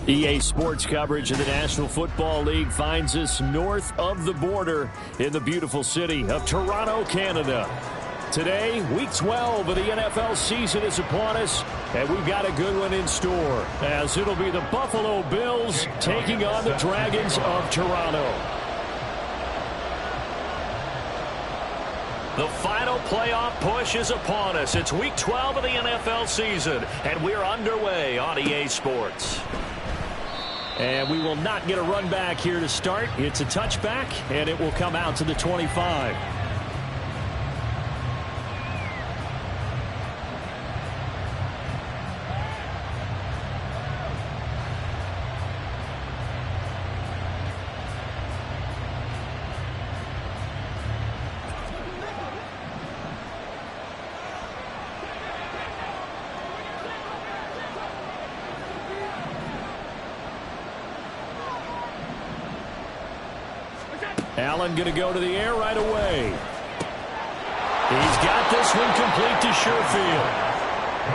EA Sports coverage of the National Football League finds us north of the border in the beautiful city of Toronto, Canada. Today, Week 12 of the NFL season is upon us, and we've got a good one in store, as it'll be the Buffalo Bills taking on the Dragons of Toronto. The final playoff push is upon us. It's Week 12 of the NFL season, and we're underway on EA Sports. And we will not get a run back here to start. It's a touchback, and it will come out to the 25. Allen going to go to the air right away. He's got this one complete to Sherfield.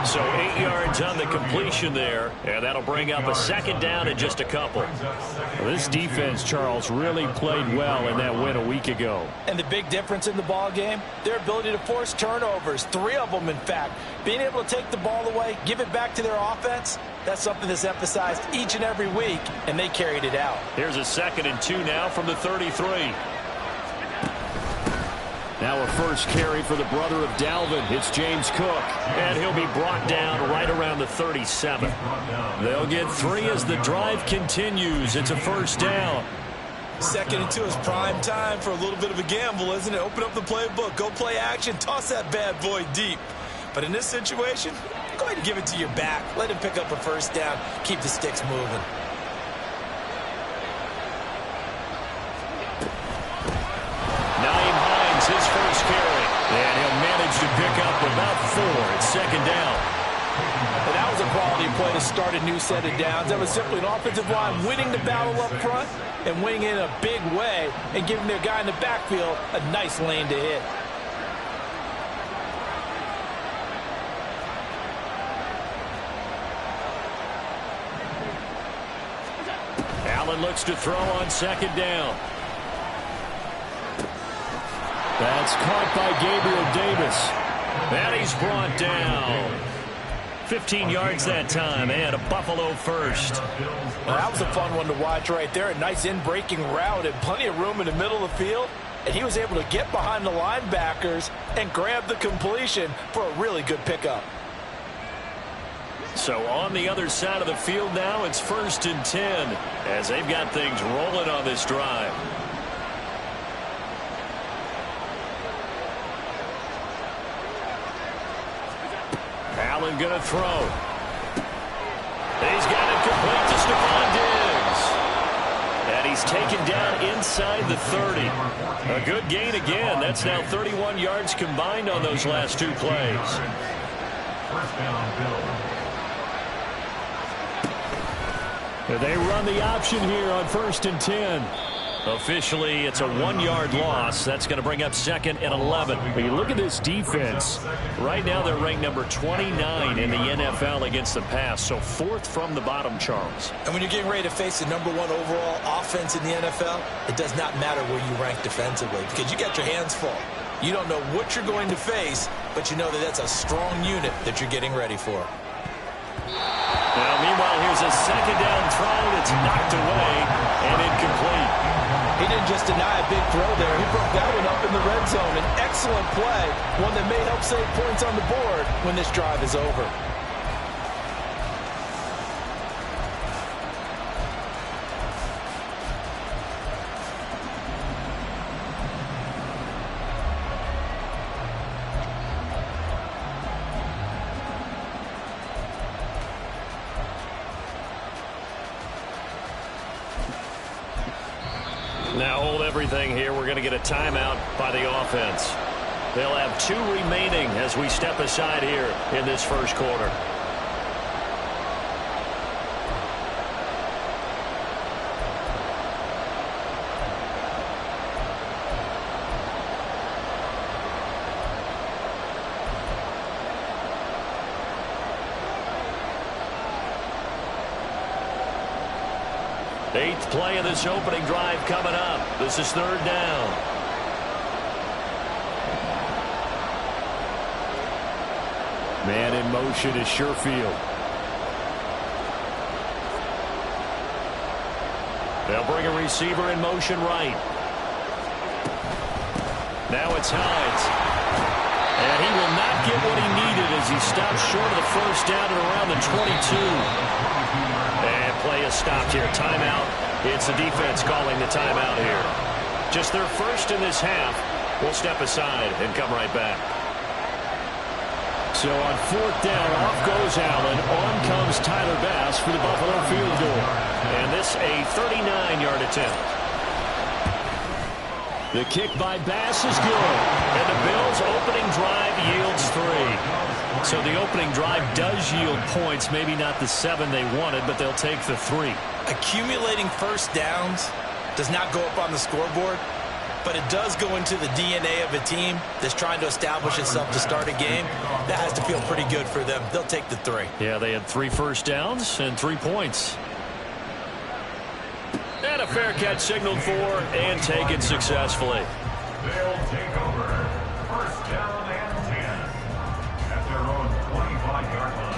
So 8 yards on the completion there, and that'll bring up a second down in just a couple. Well, this defense, Charles, really played well in that win a week ago. And the big difference in the ball game, their ability to force turnovers, 3 of them in fact. Being able to take the ball away, give it back to their offense, that's something that's emphasized each and every week, and they carried it out. Here's a 2nd and 2 now from the 33. Now a first carry for the brother of Dalvin. It's James Cook, and he'll be brought down right around the 37. They'll get 3 as the drive continues. It's a first down. 2nd and 2 is prime time for a little bit of a gamble, isn't it? Open up the playbook, go play action, toss that bad boy deep. But in this situation, go ahead and give it to your back. Let him pick up a first down. Keep the sticks moving. His first carry, and he'll manage to pick up about 4. It's 2nd down. And that was a quality play to start a new set of downs. That was simply an offensive line winning the battle up front and winning in a big way and giving their guy in the backfield a nice lane to hit. Allen looks to throw on 2nd down. That's caught by Gabriel Davis. And he's brought down. 15 yards that time, and a Buffalo first. Well, that was a fun one to watch right there. A nice in-breaking route and plenty of room in the middle of the field. And he was able to get behind the linebackers and grab the completion for a really good pickup. So on the other side of the field now, it's 1st and 10 as they've got things rolling on this drive. Allen going to throw. He's got it complete to Stephon Diggs. And he's taken down inside the 30. A good gain again. That's now 31 yards combined on those last 2 plays. They run the option here on 1st and 10. Officially, it's a 1-yard loss. That's going to bring up 2nd and 11. But you look at this defense. Right now, they're ranked number 29 in the NFL against the pass. So 4th from the bottom, Charles. And when you're getting ready to face the number 1 overall offense in the NFL, it does not matter where you rank defensively because you got your hands full. You don't know what you're going to face, but you know that that's a strong unit that you're getting ready for. Now, meanwhile, here's a 2nd down throw that's knocked away and incomplete. He didn't just deny a big throw there. He broke that one up in the red zone. An excellent play, one that may help save points on the board when this drive is over. Now hold everything here. We're going to get a timeout by the offense. They'll have 2 remaining as we step aside here in this first quarter. 8th play of this opening drive coming up. This is 3rd down. Man in motion is Sherfield. They'll bring a receiver in motion right. Now it's Hines. And he will not get what he needed as he stops short of the first down at around the 22. And play is stopped here. Timeout. It's the defense calling the timeout here. Just their first in this half. We'll step aside and come right back. So on 4th down, off goes Allen. On comes Tyler Bass for the Buffalo field goal. And this a 39-yard attempt. The kick by Bass is good. And the Bills' opening drive yields 3. So the opening drive does yield points. Maybe not the 7 they wanted, but they'll take the 3. Accumulating first downs does not go up on the scoreboard, but it does go into the DNA of a team that's trying to establish itself to start a game. That has to feel pretty good for them. They'll take the 3. Yeah, they had 3 first downs and 3 points. And a fair catch signaled for and taken successfully. They'll take over 1st down and 10 at their own 25-yard line.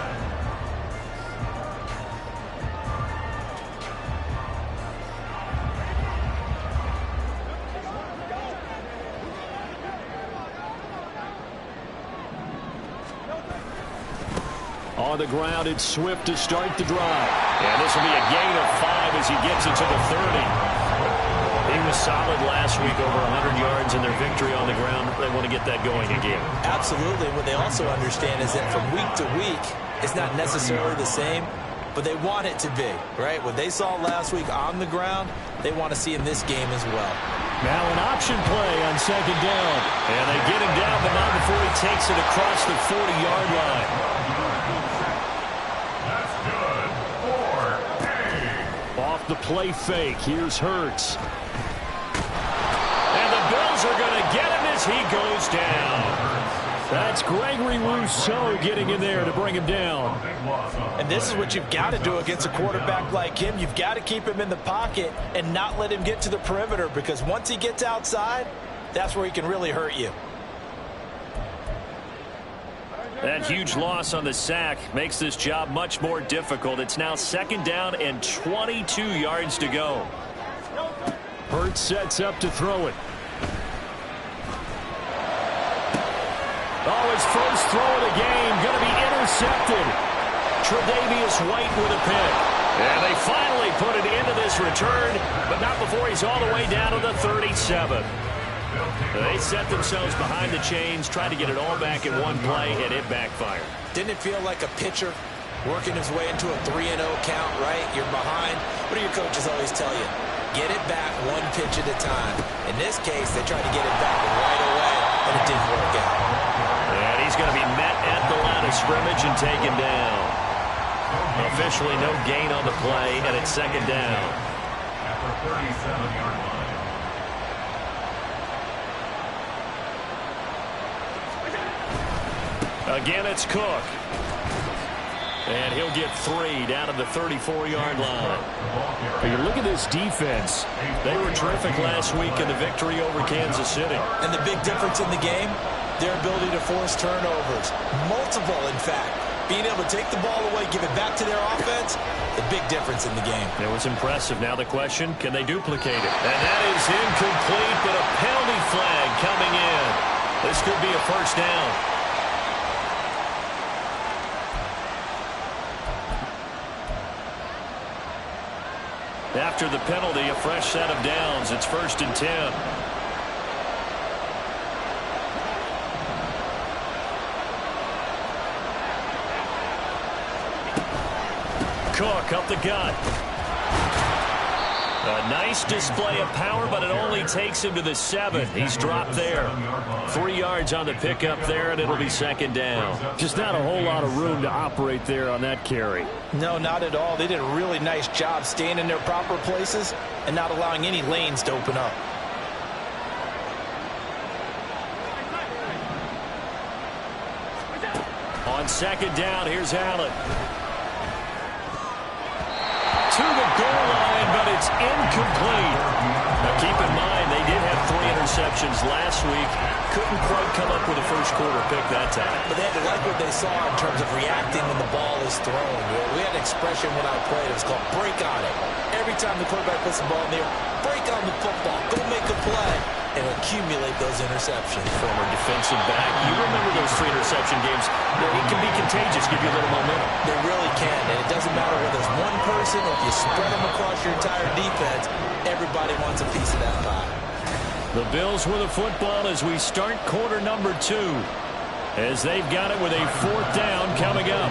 On the ground, it's Swift to start the drive. And this will be a gain of 5 as he gets it to the 30. He was solid last week, over 100 yards in their victory on the ground. They want to get that going again. Absolutely. What they also understand is that from week to week, it's not necessarily the same, but they want it to be, right? What they saw last week on the ground, they want to see in this game as well. Now an option play on 2nd down. And they get him down, but not before he takes it across the 40-yard line. Off the play fake, here's Hurts. And the Bills are going to get him as he goes down. That's Gregory Rousseau getting in there to bring him down. And this is what you've got to do against a quarterback like him. You've got to keep him in the pocket and not let him get to the perimeter, because once he gets outside, that's where he can really hurt you. That huge loss on the sack makes this job much more difficult. It's now 2nd down and 22 yards to go. Hurts sets up to throw it. Oh, his first throw of the game going to be intercepted. Tre'Davious White with a pick. And they finally put it into this return, but not before he's all the way down to the 37. They set themselves behind the chains, tried to get it all back in one play, and it backfired. Didn't it feel like a pitcher working his way into a 3-0 count, right? You're behind. What do your coaches always tell you? Get it back one pitch at a time. In this case, they tried to get it back right away, and it didn't work out. And he's going to be met at the line of scrimmage and taken down. Officially no gain on the play, and it's 2nd down. At the 37-yard line. Again, it's Cook. And he'll get 3 down to the 34-yard line. But you look at this defense. They were terrific last week in the victory over Kansas City. And the big difference in the game, their ability to force turnovers. Multiple, in fact. Being able to take the ball away, give it back to their offense, the big difference in the game. It was impressive. Now the question, can they duplicate it? And that is incomplete, but a penalty flag coming in. This could be a first down. After the penalty, a fresh set of downs. It's 1st and 10. Cook up the gut. A nice display of power, but it only takes him to the 7. He's dropped there. 3 yards on the pickup there, and it'll be 2nd down. Just not a whole lot of room to operate there on that carry. No, not at all. They did a really nice job staying in their proper places and not allowing any lanes to open up. On 2nd down, here's Allen. To the goal line, but it's incomplete. Now keep in mind, they did have 3 interceptions last week. Couldn't quite come up with a first-quarter pick that time. But they had to like what they saw in terms of reacting when the ball is thrown. We had an expression when I played. It was called break on it. Every time the quarterback puts the ball in the air, break on the football. Go make a play and accumulate those interceptions. Former defensive back. You remember those 3 interception games. It can be contagious, give you a little momentum. They really can, and it doesn't matter whether it's one person or if you spread them across your entire defense. Everybody wants a piece of that pie. The Bills with a football as we start quarter number 2. As they've got it with a 4th down coming up.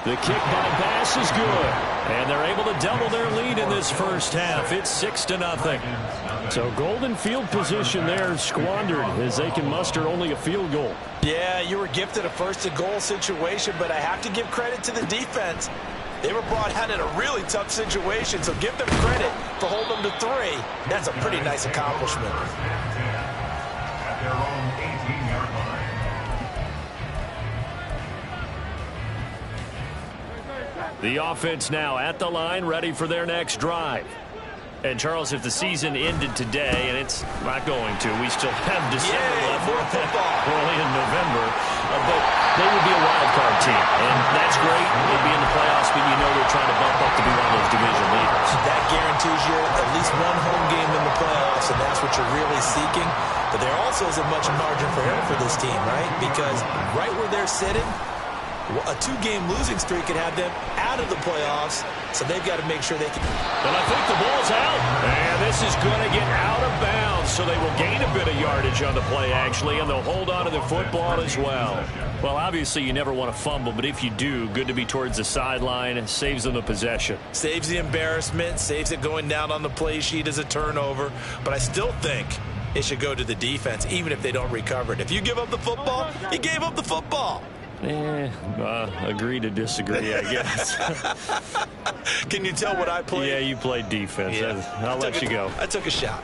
The kick by Bass is good. And they're able to double their lead in this first half. It's 6-0. So golden field position there squandered as they can muster only a field goal. Yeah, you were gifted a first-and-goal situation, but I have to give credit to the defense. They were brought out in a really tough situation, so give them credit for holding them to 3. That's a pretty nice accomplishment. At their own 18-yard line. The offense now at the line, ready for their next drive. And, Charles, if the season ended today, and it's not going to, we still have December left. More football. Early in November. But they would be a wild card team. And that's great. They'd be in the playoffs, but you know they're trying to bump up to be one of those division leaders. That guarantees you at least one home game in the playoffs, and that's what you're really seeking. But there also isn't much margin for error for this team, right? Because right where they're sitting, a 2-game losing streak could have them out of the playoffs, so they've got to make sure they can. And I think the ball's out. And this is going to get out of bounds, so they will gain a bit of yardage on the play, actually, and they'll hold on to the football as well. Well, obviously, you never want to fumble, but if you do, good to be towards the sideline. It saves them the possession. Saves the embarrassment, saves it going down on the play sheet as a turnover. But I still think it should go to the defense, even if they don't recover it. If you give up the football, you gave up the football. Agree to disagree, I guess. Can you tell what I played? Yeah, you played defense. Yeah. I'll let you go. I took a shot.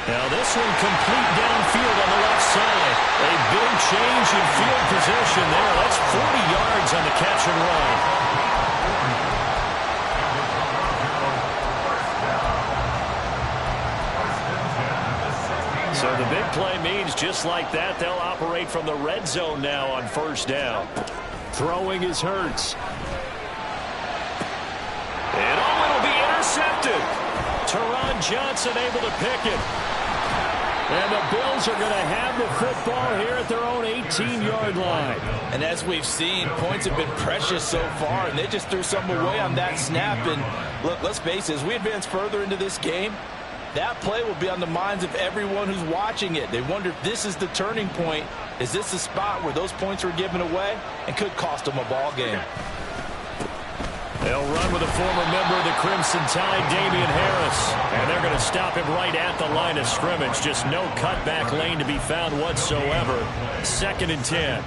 Now this one complete downfield on the left side. A big change in field position there. That's 40 yards on the catch and run. So the big play means just like that, they'll operate from the red zone now on first down. Throwing is Hurts. And it'll be intercepted. Teron Johnson able to pick it. And the Bills are going to have the football here at their own 18-yard line. And as we've seen, points have been precious so far, and they just threw something away on that snap. And look, let's face it, as we advance further into this game, that play will be on the minds of everyone who's watching it. They wonder if this is the turning point. Is this the spot where those points were given away and could cost them a ball game? They'll run with a former member of the Crimson Tide, Damian Harris. And they're going to stop him right at the line of scrimmage. Just no cutback lane to be found whatsoever. 2nd and 10.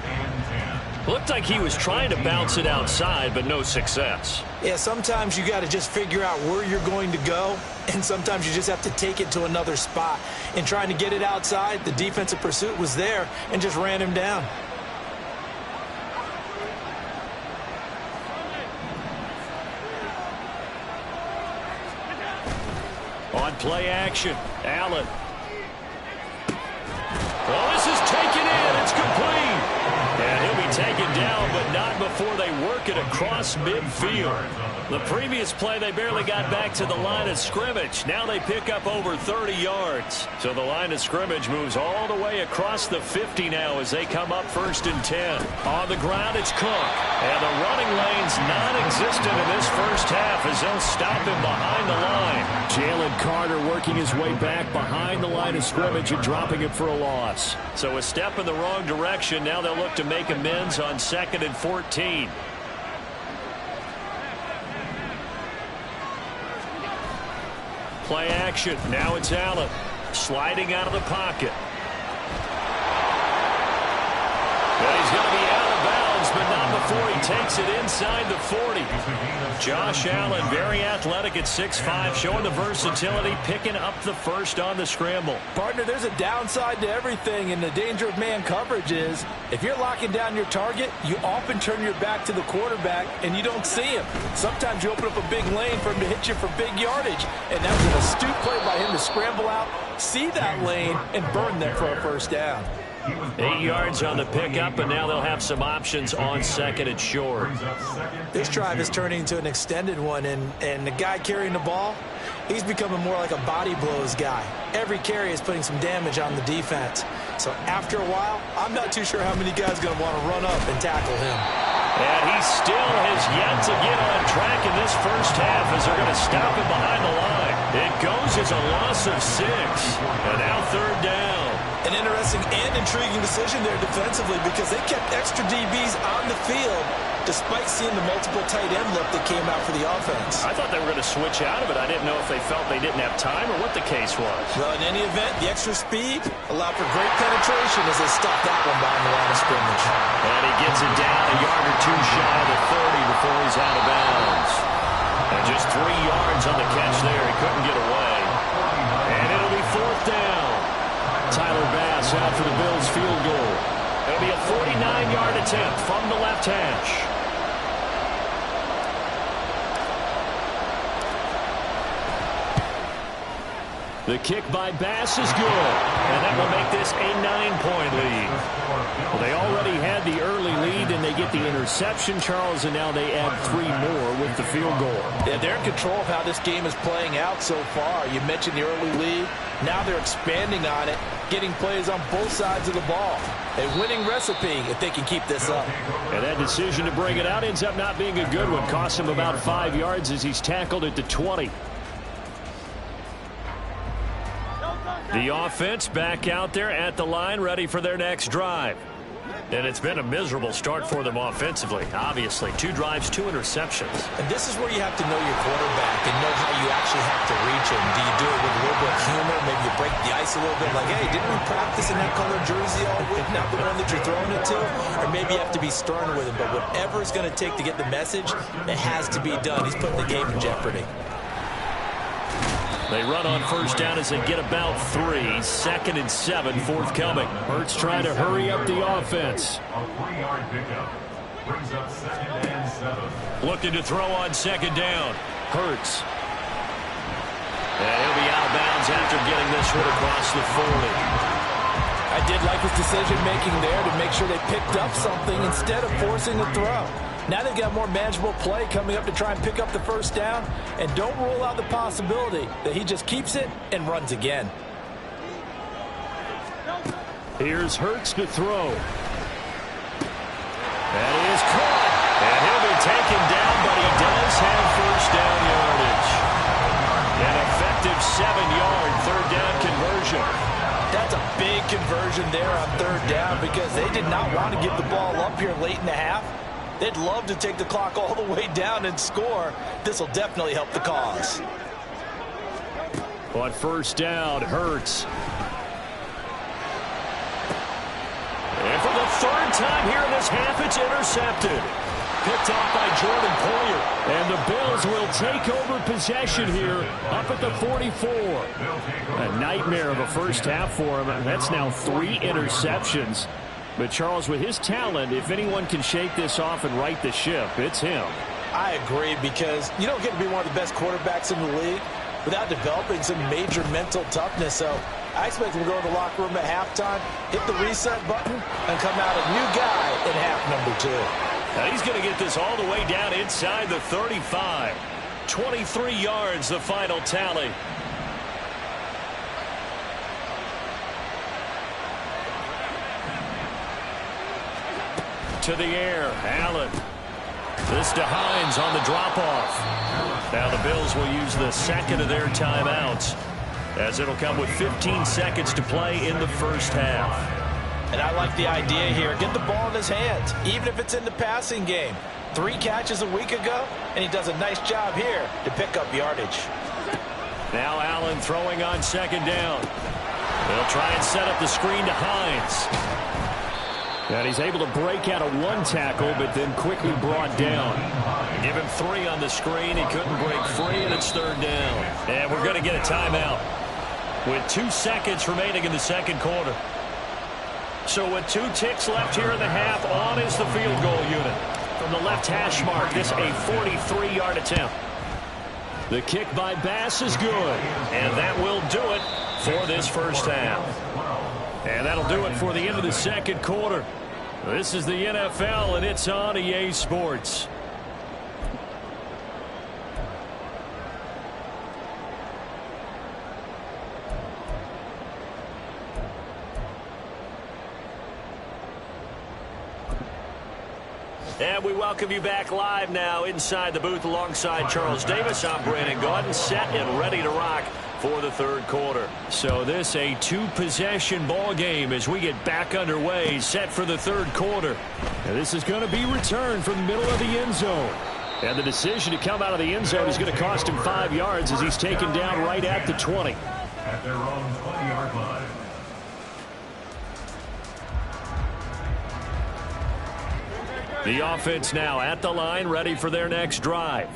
Looked like he was trying to bounce it outside, but no success. Yeah, sometimes you got to just figure out where you're going to go, and sometimes you just have to take it to another spot. In trying to get it outside, the defensive pursuit was there and just ran him down. On play action, Allen. Well, this is taken in. It's complete. And he'll be taken down, but not before they work it across midfield. The previous play, they barely got back to the line of scrimmage. Now they pick up over 30 yards. So the line of scrimmage moves all the way across the 50 now as they come up 1st and 10. On the ground, it's Cook. And the running lane's non-existent in this first half as they'll stop him behind the line. Jalen Carter working his way back behind the line of scrimmage and dropping it for a loss. So a step in the wrong direction. Now they'll look to make amends on 2nd and 14. Play action. Now it's Allen. Sliding out of the pocket. Well, he's going to be out of bounds, but not before he takes it inside the 40. Josh Allen, very athletic at 6'5", showing the versatility, picking up the first on the scramble. Partner, there's a downside to everything, and the danger of man coverage is if you're locking down your target, you often turn your back to the quarterback, and you don't see him. Sometimes you open up a big lane for him to hit you for big yardage, and that was an astute play by him to scramble out, see that lane, and burn them for a first down. 8 yards on the pickup, and now they'll have some options on second and short. This drive is turning into an extended one, and the guy carrying the ball, he's becoming more like a body blows guy. Every carry is putting some damage on the defense. So after a while, I'm not too sure how many guys are going to want to run up and tackle him. And he still has yet to get on track in this first half as they're going to stop him behind the line. It goes as a loss of 6, and now third down. An interesting and intriguing decision there defensively because they kept extra DBs on the field despite seeing the multiple tight end look that came out for the offense. I thought they were going to switch out of it. I didn't know if they felt they didn't have time or what the case was. Well, in any event, the extra speed allowed for great penetration as they stopped that one behind the line of scrimmage. And he gets it down a yard or two shy of the 30 before he's out of bounds. And just 3 yards on the catch there. He couldn't get away. And it'll be fourth down. Tyler Bass out for the Bills field goal. It'll be a 49-yard attempt from the left hash. The kick by Bass is good, and that will make this a 9-point lead. Well, they already had the early lead, and they get the interception, Charles, and now they add 3 more with the field goal. Yeah, they're in control of how this game is playing out so far. You mentioned the early lead. Now they're expanding on it, getting plays on both sides of the ball. A winning recipe if they can keep this up. And that decision to bring it out ends up not being a good one. Costs him about 5 yards as he's tackled at the 20. The offense back out there at the line, ready for their next drive. And it's been a miserable start for them offensively. Obviously, 2 drives, 2 interceptions. And this is where you have to know your quarterback and know how you actually have to reach him. Do you do it with a little bit of humor? Maybe you break the ice a little bit like, hey, didn't we practice in that color jersey all week, not the one that you're throwing it to? Or maybe you have to be stern with him. But whatever it's going to take to get the message, it has to be done. He's putting the game in jeopardy. They run on first down as they get about 3. 2nd and 7 forthcoming. Hurts trying to hurry up the offense. A 3-yard pickup brings up 2nd and 7. Looking to throw on 2nd down. Hurts. And he'll be out of bounds after getting this one across the 40. I did like his decision-making there to make sure they picked up something instead of forcing the throw. Now they've got more manageable play coming up to try and pick up the first down, and don't rule out the possibility that he just keeps it and runs again. Here's Hurts to throw. That is caught, and he'll be taken down, but he does have first down yardage. An effective 7-yard third down conversion. That's a big conversion there on third down because they did not want to give the ball up here late in the half. They'd love to take the clock all the way down and score. This will definitely help the cause. On first down, Hurts. And for the 3rd time here in this half, it's intercepted. Picked off by Jordan Poyer. And the Bills will take over possession here up at the 44. A nightmare of a first half for him. That's now 3 interceptions. But, Charles, with his talent, if anyone can shake this off and right the ship, it's him. I agree because you don't get to be one of the best quarterbacks in the league without developing some major mental toughness. So I expect him to go to the locker room at halftime, hit the reset button, and come out a new guy in half number 2. Now he's going to get this all the way down inside the 35. 23 yards, the final tally. To the air, Allen. This to Hines on the drop-off. Now the Bills will use the 2nd of their timeouts as it'll come with 15 seconds to play in the first half. And I like the idea here. Get the ball in his hands, even if it's in the passing game. 3 catches a week ago, and he does a nice job here to pick up yardage. Now Allen throwing on 2nd down. They'll try and set up the screen to Hines. And he's able to break out of one tackle, but then quickly brought down. Give him 3 on the screen. He couldn't break free, and it's 3rd down. And we're going to get a timeout with 2 seconds remaining in the second quarter. So with 2 ticks left here in the half, on is the field goal unit. From the left hash mark, this a 43-yard attempt. The kick by Bass is good, and that will do it for this first half. And that'll do it for the end of the second quarter. This is the NFL, and it's on EA Sports. And we welcome you back live now inside the booth alongside Charles Davis. I'm Brandon Gaudin, set and ready to rock for the third quarter. So this a 2-possession ball game as we get back underway, set for the third quarter. And this is going to be returned from the middle of the end zone. And the decision to come out of the end zone is going to cost him 5 yards as he's taken down right at the 20. At their own 20-yard line. The offense now at the line, ready for their next drive.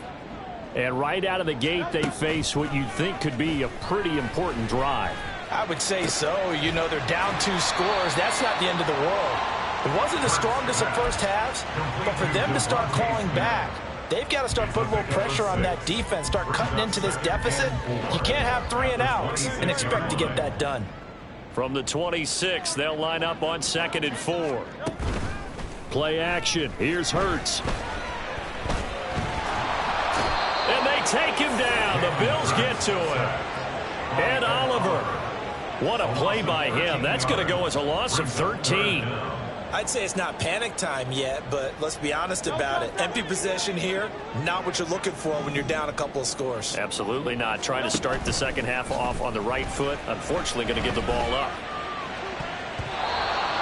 And right out of the gate, they face what you think could be a pretty important drive. I would say so. You know, they're down 2 scores. That's not the end of the world. It wasn't the strongest of first halves, but for them to start calling back, they've got to start putting a little pressure on that defense, start cutting into this deficit. You can't have 3 and outs and expect to get that done. From the 26, they'll line up on 2nd and 4. Play action. Here's Hurts. And they take him down. The Bills get to him. And Oliver. What a play by him. That's going to go as a loss of 13. I'd say it's not panic time yet, but let's be honest about it. Empty possession here, not what you're looking for when you're down a couple of scores. Absolutely not. Trying to start the second half off on the right foot. Unfortunately, going to give the ball up.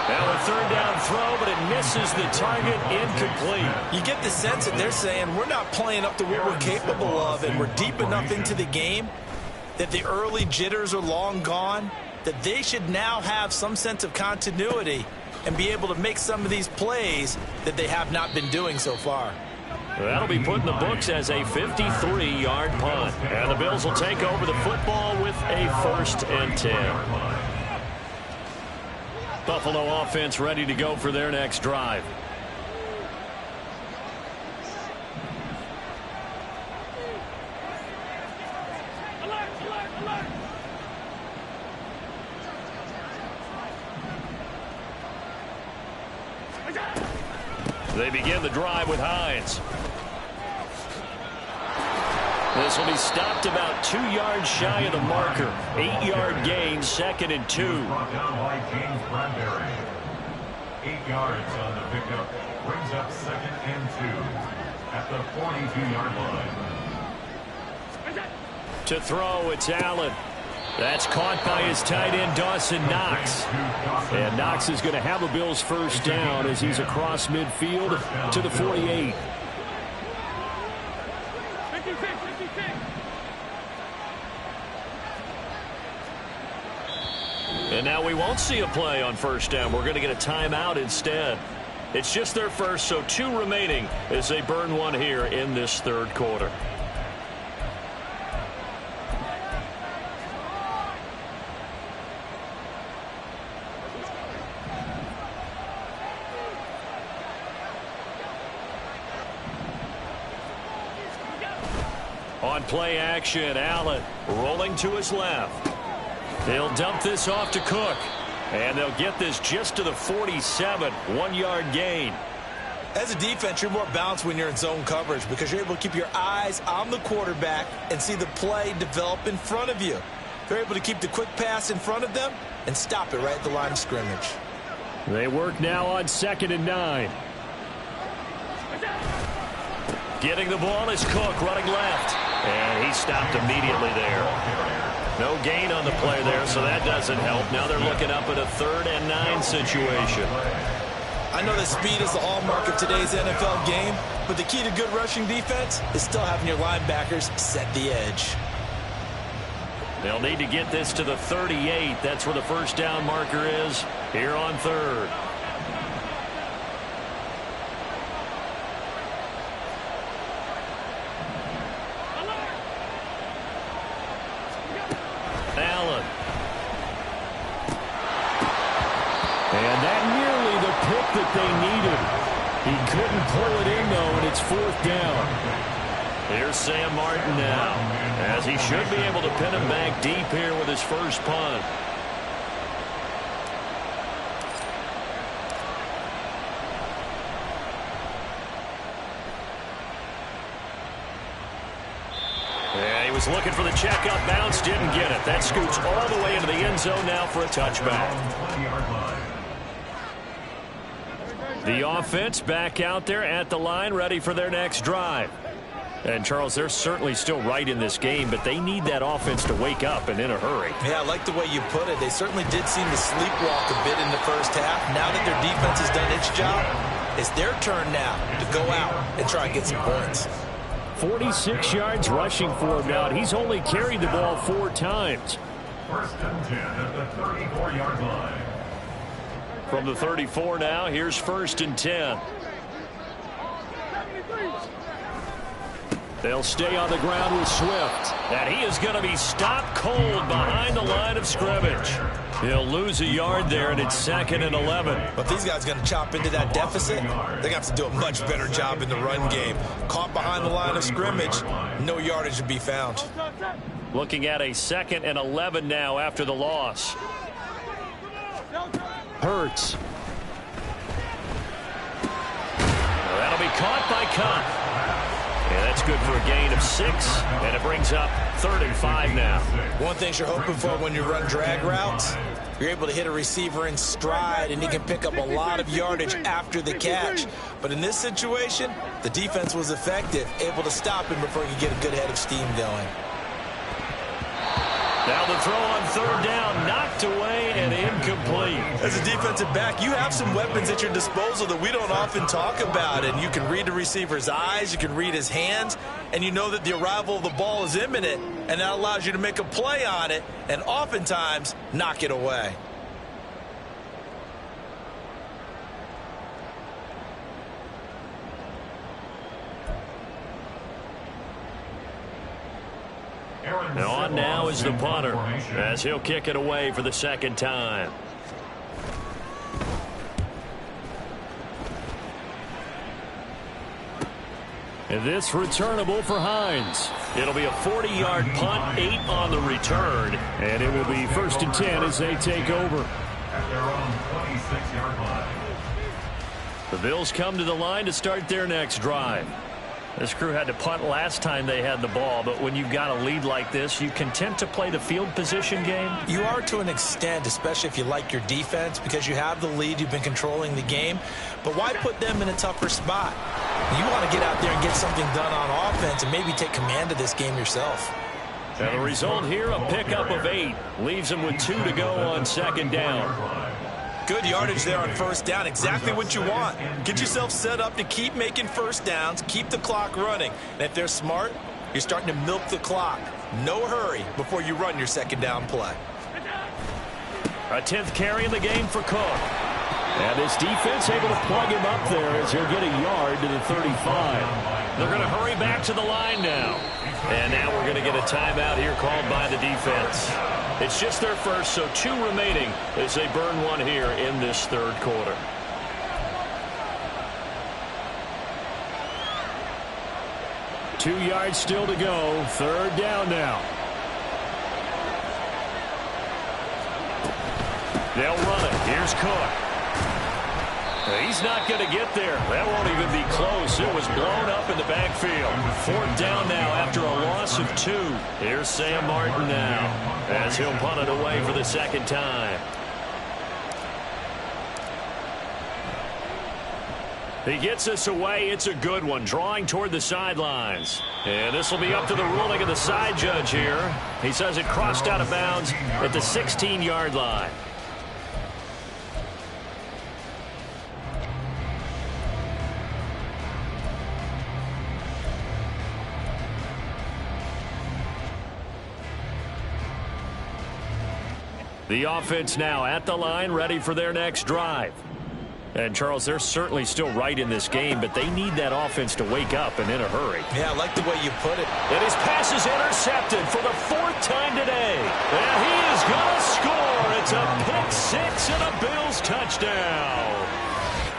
Now a 3rd down throw, but it misses the target, incomplete. You get the sense that they're saying we're not playing up to what we're capable of, and we're deep enough into the game that the early jitters are long gone, that they should now have some sense of continuity and be able to make some of these plays that they have not been doing so far. That'll be put in the books as a 53-yard punt. And the Bills will take over the football with a 1st and 10. Buffalo offense ready to go for their next drive. They begin the drive with Hines. This will be stopped about 2 yards shy of the marker. 8-yard gain, 2nd and 2. Brought down by James Bradbury. 8 yards on the pickup. Brings up 2nd and 2 at the 42-yard line. To throw, it's Allen. That's caught by his tight end, Dawson Knox. And Knox is going to have a Bills first down as he's across midfield to the 48. And now we won't see a play on 1st down. We're going to get a timeout instead. It's just their first, so 2 remaining as they burn 1 here in this third quarter. On play action, Allen rolling to his left. They'll dump this off to Cook. And they'll get this just to the 47. 1-yard gain. As a defense, you're more balanced when you're in zone coverage because you're able to keep your eyes on the quarterback and see the play develop in front of you. They're able to keep the quick pass in front of them and stop it right at the line of scrimmage. They work now on 2nd and 9. Getting the ball is Cook running left. And he stopped immediately there. No gain on the play there, so that doesn't help. Now they're looking up at a 3rd and 9 situation. I know that speed is the hallmark of today's NFL game, but the key to good rushing defense is still having your linebackers set the edge. They'll need to get this to the 38. That's where the first down marker is here on 3rd. And that nearly the pick that they needed. He couldn't pull it in, though, and it's 4th down. Here's Sam Martin now, as he should be able to pin him back deep here with his first punt. Yeah, he was looking for the checkup bounce, didn't get it. That scoots all the way into the end zone now for a touchback. The offense back out there at the line, ready for their next drive. And, Charles, they're certainly still right in this game, but they need that offense to wake up and in a hurry. Yeah, I like the way you put it. They certainly did seem to sleepwalk a bit in the first half. Now that their defense has done its job, it's their turn now to go out and try and get some points. 46 yards rushing for him now. He's only carried the ball 4 times. 1st and 10 at the 34-yard line. From the 34 now, here's 1st and 10. They'll stay on the ground with Swift. And he is going to be stopped cold behind the line of scrimmage. He'll lose a yard there, and it's 2nd and 11. But these guys are going to chop into that deficit. They're going to have to do a much better job in the run game. Caught behind the line of scrimmage, no yardage to be found. Looking at a 2nd and 11 now after the loss. Hurts. That'll be caught by Cup. Yeah, that's good for a gain of 6, and it brings up 3rd and 5 now. One thing you're hoping for when you run drag routes, you're able to hit a receiver in stride, and he can pick up a lot of yardage after the catch. But in this situation, the defense was effective, able to stop him before he could get a good head of steam going. Now the throw on 3rd down, knocked away and incomplete. As a defensive back, you have some weapons at your disposal that we don't often talk about. And you can read the receiver's eyes, you can read his hands, and you know that the arrival of the ball is imminent, and that allows you to make a play on it and oftentimes knock it away. Now on now is the punter, as he'll kick it away for the 2nd time. And this returnable for Hines. It'll be a 40-yard punt, 8 on the return, and it will be 1st and 10 as they take over. At their own 26-yard line. The Bills come to the line to start their next drive. This crew had to punt last time they had the ball, but when you've got a lead like this, you content to play the field position game? You are to an extent, especially if you like your defense, because you have the lead, you've been controlling the game. But why put them in a tougher spot? You want to get out there and get something done on offense and maybe take command of this game yourself. And the result here, a pickup of 8. Leaves them with 2 to go on 2nd down. Good yardage there on 1st down. Exactly what you want. Get yourself set up to keep making 1st downs, keep the clock running. And if they're smart, you're starting to milk the clock. No hurry before you run your 2nd down play. A 10th carry in the game for Cook. And this defense able to plug him up there as he'll get a yard to the 35. They're going to hurry back to the line now. And now we're going to get a timeout here called by the defense. It's just their first, so 2 remaining as they burn 1 here in this 3rd quarter. Two yards still to go. 3rd down now. They'll run it. Here's Cook. He's not going to get there. That won't even be close. It was blown up in the backfield. 4th down now after a loss of 2. Here's Sam Martin now as he'll punt it away for the 2nd time. He gets us away. It's a good one, drawing toward the sidelines. And this will be up to the ruling of the side judge here. He says it crossed out of bounds at the 16-yard line. The offense now at the line, ready for their next drive. And, Charles, they're certainly still right in this game, but they need that offense to wake up and in a hurry. Yeah, I like the way you put it. And his pass is intercepted for the 4th time today. And he is going to score at It's a pick six and a Bills touchdown.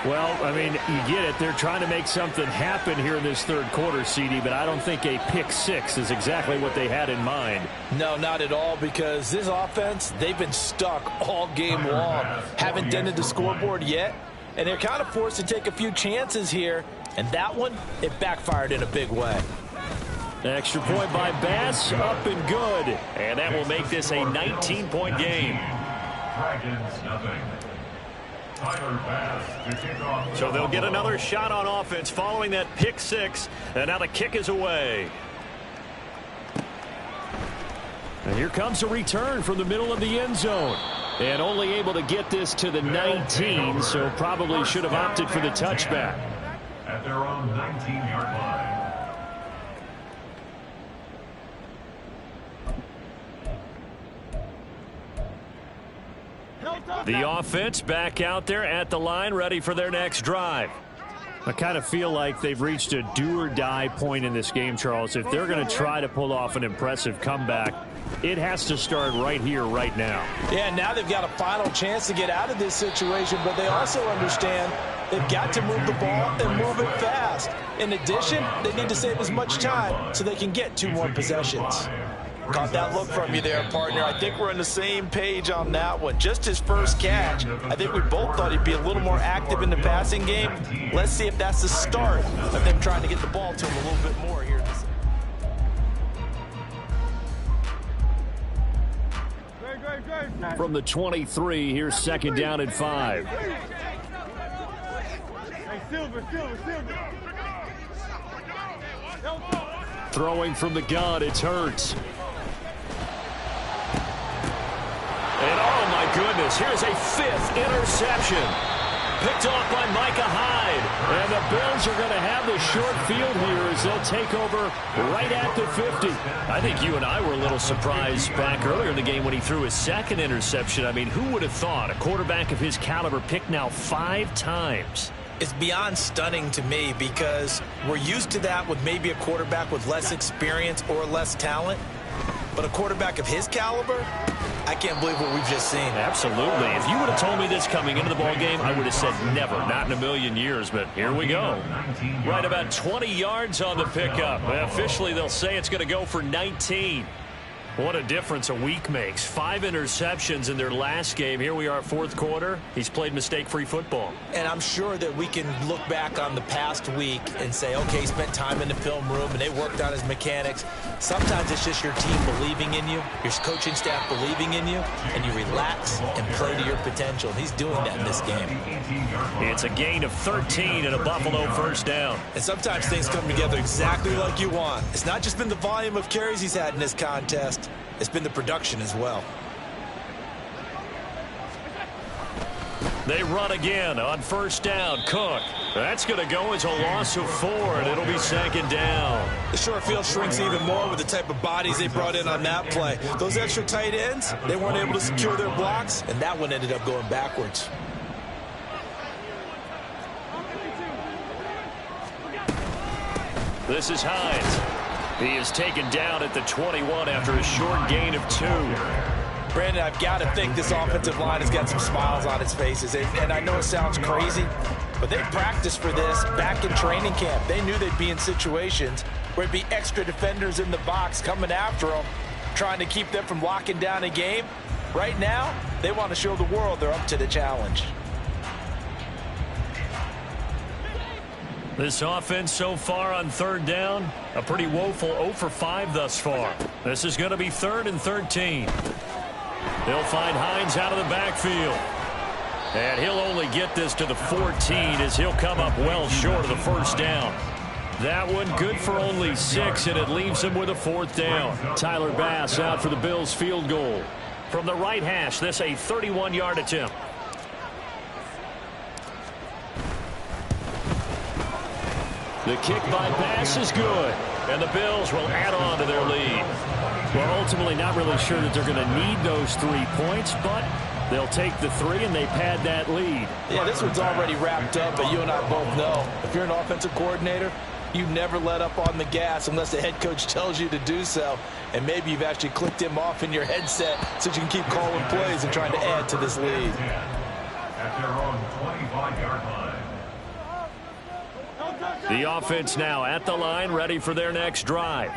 Well, I mean, you get it. They're trying to make something happen here in this third quarter, CD, but I don't think a pick six is exactly what they had in mind. No, not at all, because this offense, they've been stuck all game long. Haven't dented the scoreboard yet, and they're kind of forced to take a few chances here, and that one, it backfired in a big way. Extra point by Bass, up and good. And that will make this a 19-point game. Dragons, nothing. So they'll get another shot on offense following that pick six. And now the kick is away. And here comes a return from the middle of the end zone. And only able to get this to the 19, so probably should have opted for the touchback. At their own 19-yard line. The offense back out there at the line, ready for their next drive. I kind of feel like they've reached a do-or-die point in this game, Charles. If they're going to try to pull off an impressive comeback, it has to start right here, right now. Yeah, now they've got a final chance to get out of this situation, but they also understand they've got to move the ball and move it fast. In addition, they need to save as much time so they can get 2 more possessions. Caught that look from you there, partner. I think we're on the same page on that one. Just his first catch. I think we both thought he'd be a little more active in the passing game. Let's see if that's the start of them trying to get the ball to him a little bit more here. From the 23, here's second down and 5. Throwing from the gun, it's Hurts. And oh my goodness, here's a 5th interception. Picked off by Micah Hyde. And the Bills are going to have the short field here as they'll take over right at the 50. I think you and I were a little surprised back earlier in the game when he threw his 2nd interception. I mean, who would have thought a quarterback of his caliber picked now 5 times? It's beyond stunning to me because we're used to that with maybe a quarterback with less experience or less talent. But a quarterback of his caliber, I can't believe what we've just seen. Absolutely. If you would have told me this coming into the ballgame, I would have said never, not in a million years, but here we go. Right about 20 yards on the pickup. Officially, they'll say it's going to go for 19. What a difference a week makes. 5 interceptions in their last game. Here we are, 4th quarter. He's played mistake-free football. And I'm sure that we can look back on the past week and say, okay, he spent time in the film room and they worked on his mechanics. Sometimes it's just your team believing in you, your coaching staff believing in you, and you relax and play to your potential. He's doing that in this game. It's a gain of 13 and a Buffalo first down. And sometimes things come together exactly like you want. It's not just been the volume of carries he's had in this contest. It's been the production as well. They run again on first down. Cook. That's going to go as a loss of 4, and it'll be 2nd down. The short field shrinks even more with the type of bodies they brought in on that play. Those extra tight ends, they weren't able to secure their blocks, and that one ended up going backwards. This is Hines. He is taken down at the 21 after a short gain of 2. Brandon, I've got to think this offensive line has got some smiles on its faces. And I know it sounds crazy, but they practiced for this back in training camp. They knew they'd be in situations where it'd be extra defenders in the box coming after them, trying to keep them from locking down a game. Right now, they want to show the world they're up to the challenge. This offense so far on 3rd down, a pretty woeful 0 for 5 thus far. This is going to be 3rd and 13. They'll find Hines out of the backfield. And he'll only get this to the 14 as he'll come up well short of the first down. That one good for only 6, and it leaves him with a 4th down. Tyler Bass out for the Bills field goal. From the right hash, this a 31-yard attempt. The kick by Bass is good, and the Bills will add on to their lead. Well, ultimately not really sure that they're going to need those 3 points, but they'll take the 3 and they pad that lead. Yeah, this one's already wrapped up, but you and I both know if you're an offensive coordinator, You never let up on the gas unless the head coach tells you to do so. And maybe you've actually clicked him off in your headset so you can keep calling plays and trying to add to this lead. At their own 25-yard line. The offense now at the line, ready for their next drive.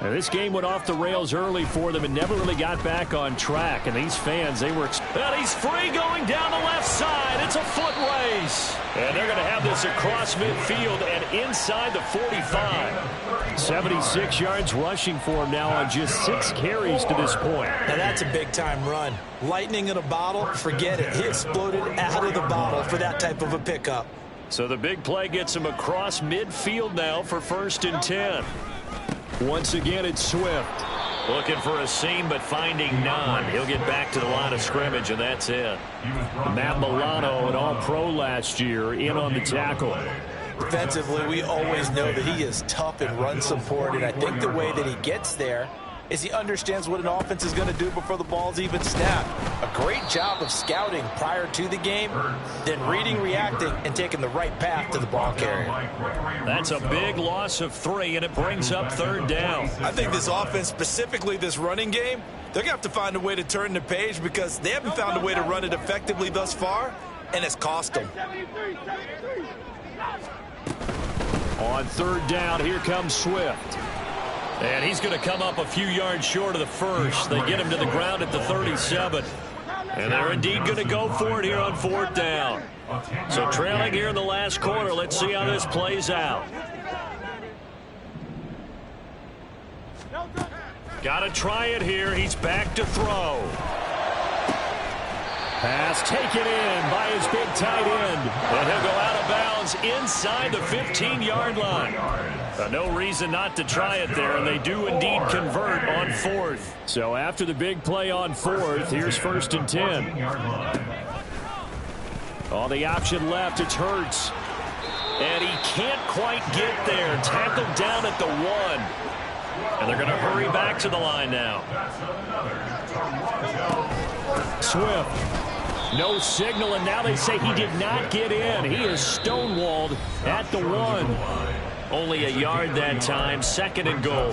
Now, this game went off the rails early for them and never really got back on track. And these fans, they were... And he's free going down the left side. It's a foot race. And they're going to have this across midfield and inside the 45. 76 yards rushing for him now on just 6 carries to this point. Now that's a big-time run. Lightning in a bottle, forget it. He exploded out of the bottle for that type of a pickup. So the big play gets him across midfield now for 1st and 10. Once again, it's Swift. Looking for a seam, but finding none. He'll get back to the line of scrimmage, and that's it. Matt Milano, an all-pro last year, in on the tackle. Defensively, we always know that he is tough in run support, and I think the way that he gets there is he understands what an offense is going to do before the ball's even snapped. A great job of scouting prior to the game, then reading, reacting, and taking the right path to the ball carrier. That's a big loss of 3, and it brings up 3rd down. I think this offense, specifically this running game, they're going to have to find a way to turn the page because they haven't found a way to run it effectively thus far, and it's cost them. On 3rd down, here comes Swift. And he's going to come up a few yards short of the first. They get him to the ground at the 37. And they're indeed going to go for it here on 4th down. So trailing here in the last quarter, let's see how this plays out. Got to try it here. He's back to throw. Pass taken in by his big tight end. And he'll go out of bounds inside the 15-yard line. No reason not to try it there, and they do indeed convert on 4th. So after the big play on 4th, here's 1st and 10. On the option left, it's Hurts. And he can't quite get there. Tackled down at the 1. And they're going to hurry back to the line now. Swift. No signal, and now they say he did not get in. He is stonewalled at the 1. Only a yard that time, 2nd and goal.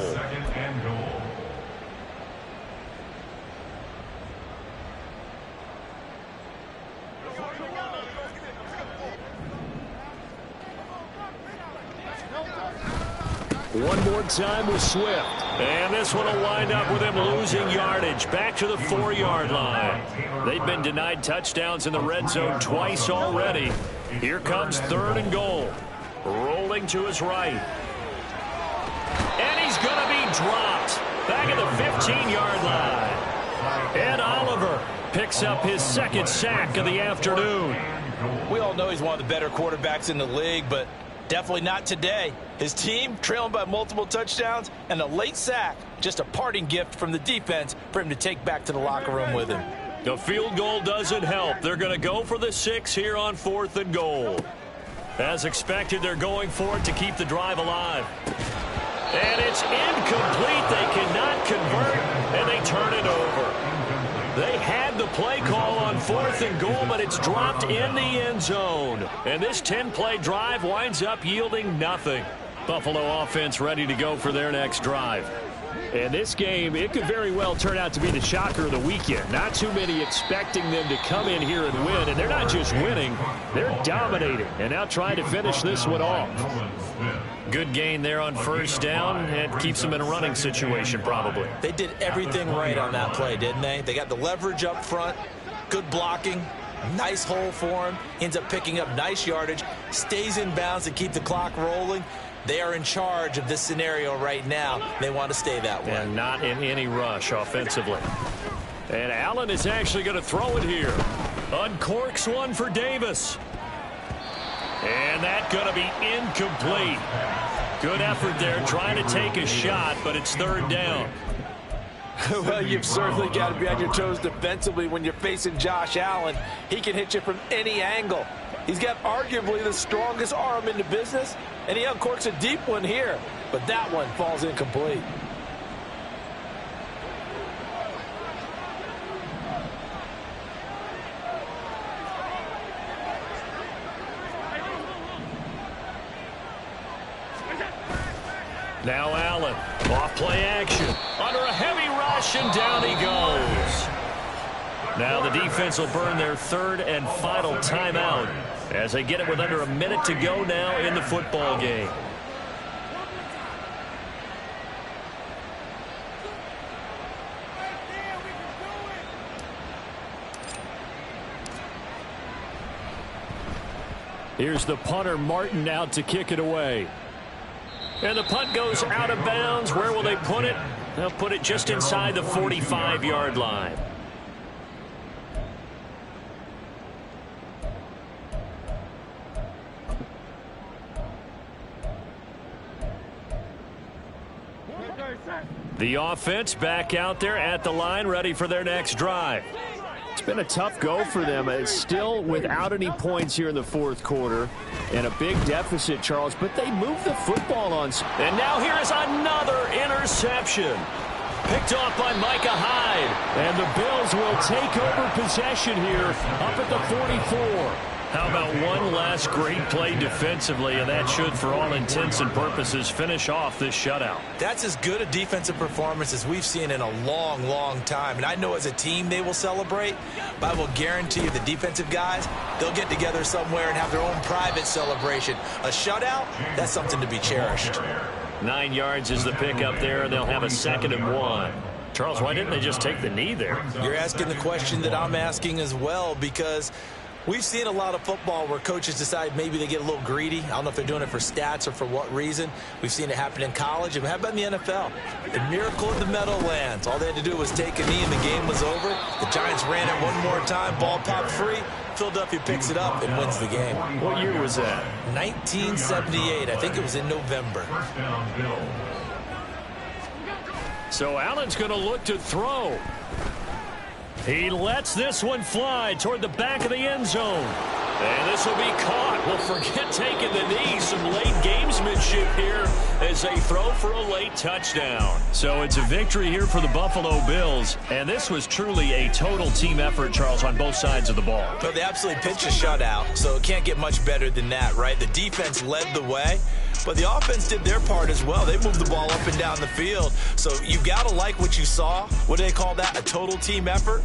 One more time with Swift. And this one will wind up with him losing yardage. Back to the 4-yard line. They've been denied touchdowns in the red zone twice already. Here comes 3rd and goal. Rolling to his right. And he's going to be dropped. Back at the 15-yard line. Ed Oliver picks up his 2nd sack of the afternoon. We all know he's one of the better quarterbacks in the league, but definitely not today. His team trailing by multiple touchdowns and a late sack. Just a parting gift from the defense for him to take back to the locker room with him. The field goal doesn't help. They're going to go for the 6 here on 4th and goal. As expected, they're going for it to keep the drive alive. And it's incomplete. They cannot convert, and they turn it over. They had the play call on 4th and goal, but it's dropped in the end zone. And this 10-play drive winds up yielding nothing. Buffalo offense ready to go for their next drive. And this game, it could very well turn out to be the shocker of the weekend. Not too many expecting them to come in here and win. And they're not just winning, they're dominating. And now trying to finish this one off. Good gain there on 1st down. It keeps them in a running situation probably. They did everything right on that play, didn't they? They got the leverage up front, good blocking, nice hole for him, ends up picking up nice yardage, stays in bounds to keep the clock rolling. They are in charge of this scenario right now. They want to stay that way. And not in any rush offensively. And Allen is actually going to throw it here. Uncorks one for Davis. And that's going to be incomplete. Good effort there trying to take a shot, but it's 3rd down. Well, you've certainly got to be on your toes defensively when you're facing Josh Allen. He can hit you from any angle. He's got arguably the strongest arm in the business, and he uncorks a deep one here, but that one falls incomplete. Now Allen, off play action, under a heavy rush, and down he goes. Now the defense will burn their third and final timeout as they get it with under a minute to go now in the football game. Here's the punter, Martin, out to kick it away. And the punt goes out of bounds. Where will they put it? They'll put it just inside the 45-yard line. The offense back out there at the line, ready for their next drive. It's been a tough go for them. It's still without any points here in the fourth quarter and a big deficit, Charles, but they move the football on. And now here is another interception. Picked off by Micah Hyde. And the Bills will take over possession here up at the 44. How about one last great play defensively, and that should, for all intents and purposes, finish off this shutout. That's as good a defensive performance as we've seen in a long, long time. And I know as a team they will celebrate, but I will guarantee you the defensive guys, they'll get together somewhere and have their own private celebration. A shutout, that's something to be cherished. 9 yards is the pickup there, and they'll have a 2nd and 1. Charles, why didn't they just take the knee there? You're asking the question that I'm asking as well, because we've seen a lot of football where coaches decide maybe they get a little greedy. I don't know if they're doing it for stats or for what reason. We've seen it happen in college. And how about in the NFL? The miracle of the Meadowlands. All they had to do was take a knee and the game was over. The Giants ran it one more time. Ball popped free. Philadelphia picks it up and wins the game. What year was that? 1978. I think it was in November. So Allen's going to look to throw. He lets this one fly toward the back of the end zone. And this will be caught. Well, forget taking the knee. Some late gamesmanship here as they throw for a late touchdown. So it's a victory here for the Buffalo Bills. And this was truly a total team effort, Charles, on both sides of the ball. Well, they absolutely pitched a shutout, so it can't get much better than that, right? The defense led the way, but the offense did their part as well. They moved the ball up and down the field. So you got to like what you saw. What do they call that? A total team effort?